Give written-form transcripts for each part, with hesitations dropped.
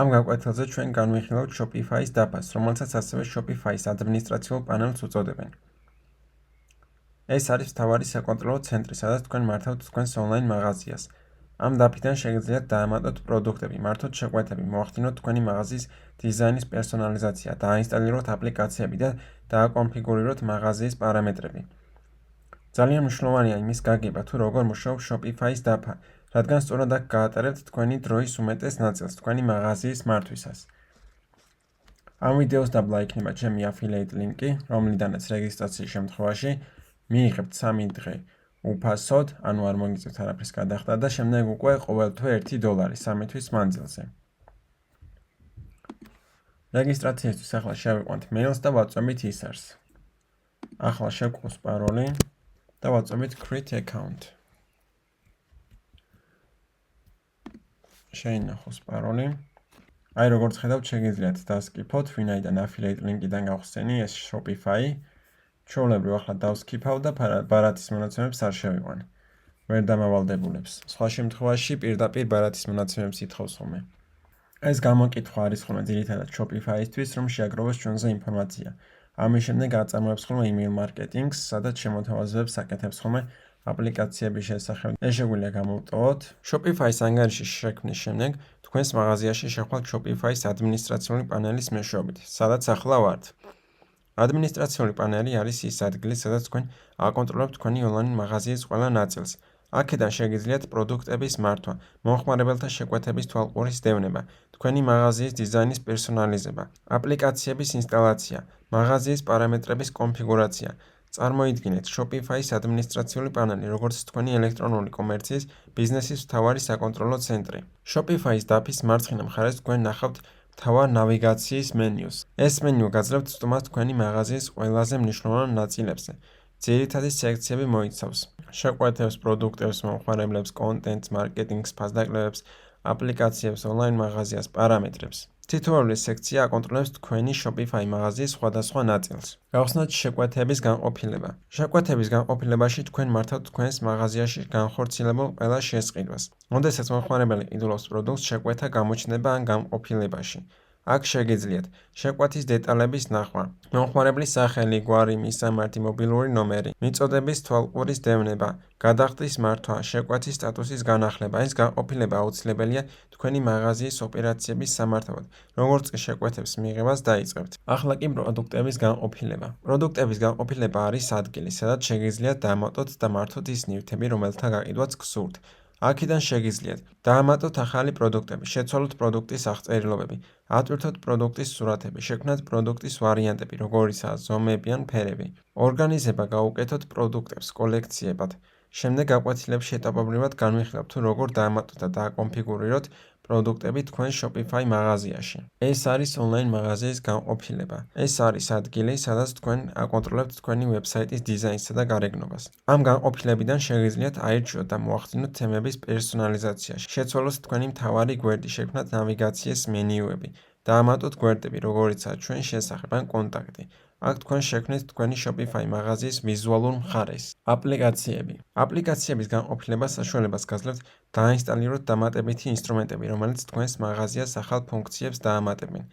ამ გაკვეთილზე ჩვენ განვიხილავთ Shopify-ის დაფას, რომელსაც ასევე Shopify-ის ადმინისტრაციულ პანელს უწოდებენ. ეს არის მთავარი საკონტროლო ცენტრი, სადაც თქვენ მართავთ თქვენს ონლაინ მაღაზიას. ამ დაფიდან შეგიძლიათ დაამატოთ პროდუქტები, მართოთ შეკვეთები, მოახდინოთ თქვენი მაღაზიის დიზაინის პერსონალიზაცია, დააინსტალიროთ აპლიკაციები და დააკონფიგურიროთ მაღაზიის პარამეტრები. ძალიან მნიშვნელოვანია იმის გაგება, თუ როგორ მუშაობს Shopify-ის დაფა, რადგან სწორად აქ გაატარებთ თქვენი დროის უმეტეს ნაწილს თქვენი მაღაზიის მართვისას. ამ ვიდეოს დაბლა იქნება ჩემი affiliate ლინკი, რომლიდანაც რეგისტრაციის შემთხვევაში მიიღებთ 3 დღე უფასოდ, ანუ არ მოგიწევთ არაფრის გადახდა და შემდეგ უკვე ყოველთვე $1 3 თვის მანძილზე. რეგისტრაციისთვის ახლა შევიყვანთ მეილს და ვაწვევით ისარს. ახლა შევკროს პაროლი და ვაწვევით create account. შეინახოს პაროლი. აი როგორც ხედავთ, შეგიძლიათ დასკიფოთ, ვინაიდან affiliate ლინკიდან გავხსენი ეს Shopify. ჩვეულებრივ ახლა დავსკიფავ და ბარათის მონაცემებს არ შევიყვან. ვერ დამავალდებულებს. სხვა შემთხვევაში პირდაპირ ბარათის მონაცემებს ითხოვს ხოლმე. ეს გამოკითხვა არის ხოლმე ძირითადად Shopify-ისთვის, რომ შეაგროვოს ჩვენზე ინფორმაცია. ამის შემდეგ აწარმოებს ხოლმე email marketing-ს, სადაც შემოთავაზებებს აკეთებს ხოლმე აპლიკაციების შესახებ. ეს შეგვიძლია გამოვტოვოთ. Shopify-ის ანგარიში შექმნის შემდეგ თქვენს მაღაზიაში შეხვალთ Shopify-ის ადმინისტრაციული პანელის მეშვეობით, სადაც ახლა ვართ. ადმინისტრაციული პანელი არის ის ადგილი, სადაც თქვენ აკონტროლებთ თქვენი ონლაინ მაღაზიის ყველა ნაწილს. აქედან შეგიძლიათ პროდუქტების მართვა, მომხმარებელთა შეკვეთების თვალყურის დევნება, თქვენი მაღაზიის დიზაინის პერსონალიზება, აპლიკაციების ინსტალაცია, მაღაზიის პარამეტრების კონფიგურაცია. წარმოიდგინეთ Shopify-ის ადმინისტრაციული პანელი, როგორც თქვენი ელექტრონული კომერციის ბიზნესის მთავარი საკონტროლო ცენტრი. Shopify-ის დაფის მარცხენა მხარეს თქვენ ნახავთ მთავარ ნავიგაციის მენიუს. ეს მენიუ გაძლევთ სტუმარს თქვენი მაღაზიის ყველაზე მნიშვნელოვან ნაწილებზე. ძირითადი სექციები მოიცავს შეკვეთებს, პროდუქტებს, მომხმარებლებს, კონტენტს, მარკეტინგს, ფასდაკლებებს, აპლიკაციებს, ონლაინ მაღაზიას, პარამეტრებს. თითოეული სექცია აკონტროლებს თქვენი Shopify მაღაზიის სხვადასხვა ნაწილს. გავხსნათ შეკვეთების განყოფილება. შეკვეთების განყოფილებაში თქვენ მართავთ თქვენს მაღაზიაში განხორციელებულ ყველა შესყიდვას. როდესაც მომხმარებელი ყიდულობს პროდუქტს, შეკვეთა გამოჩნდება ამ განყოფილებაში. აქ შეგიძლიათ შეკვეთის დეტალების ნახვა, მომხმარებლის სახელი, გვარი, მისამართი, მობილური ნომერი, მიწოდების თვალყურის დევნება, გადახდის მართვა, შეკვეთის სტატუსის განახლება. ეს განყოფილება აუცილებელია თქვენი მაღაზიის ოპერაციების სამართავად, როგორც კი შეკვეთების მიღებას დაიწყებთ. ახლა კი პროდუქტების განყოფილება. პროდუქტების განყოფილება არის ადგილი, სადაც შეგიძლიათ დაამატოთ და მართოთ ის ნივთები, რომელთა გაყიდვაც გსურთ. აქედან შეგიძლიათ დაამატოთ ახალი პროდუქტები, შეცვალოთ პროდუქტის აღწერილობები, ატვირთოთ პროდუქტის სურათები, შექმნათ პროდუქტის ვარიანტები, როგორიცაა ზომები ან ფერები. ორგანიზება გაუკეთოთ პროდუქტებს კოლექციებად. შემდეგ გაკვეთილებში ეტაპობრივად განვიხილავთ, თუ როგორ დაამატოთ და დააკონფიგურიროთ პროდუქტები თქვენ Shopify მაღაზიაში. ეს არის ონლაინ მაღაზიის განყოფილება. ეს არის ადგილი, სადაც თქვენ აკონტროლებთ თქვენი ვებსაიტის დიზაინსა და გარეგნობას. ამ განყოფილებიდან შეგიძლიათ აირჩიოთ და მოახდინოთ თემების პერსონალიზაცია. შეცვალოთ თქვენი მთავარი გვერდი, შექმნათ ნავიგაციის მენიუები. დაამატოთ გვერდები, როგორიცაა ჩვენ შესახებ ან კონტაქტი. აქ თქვენ შექმნით თქვენი Shopify მაღაზიის ვიზუალურ მხარეს. აპლიკაციები. აპლიკაციების განყოფილებას საშუალებას გაძლევთ დააინსტალიროთ დამატებითი ინსტრუმენტები, რომელიც თქვენს მაღაზიას ახალ ფუნქციებს დაამატებენ.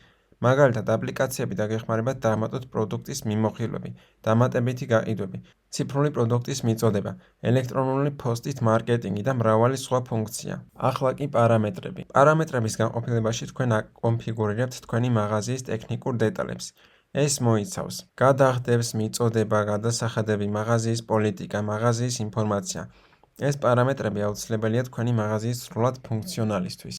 მაგალითად, აპლიკაციები დაგეხმარებათ დაამატოთ პროდუქტის მიმოხილვები, დამატებითი გაყიდვები, ციფრული პროდუქტის მიწოდება, ელექტრონული პოსტით მარკეტინგი და მრავალი სხვა ფუნქცია. ახლა კი პარამეტრები. პარამეტრების განყოფილებაში თქვენ აკონფიგურირებთ თქვენი მაღაზიის ტექნიკურ დეტალებს. ეს მოიცავს გადახდებს, მიწოდება, გადასახადები, მაღაზიის პოლიტიკა, მაღაზიის ინფორმაცია. ეს პარამეტრები აუცილებელია თქვენი მაღაზიის სრულად ფუნქციონალისთვის.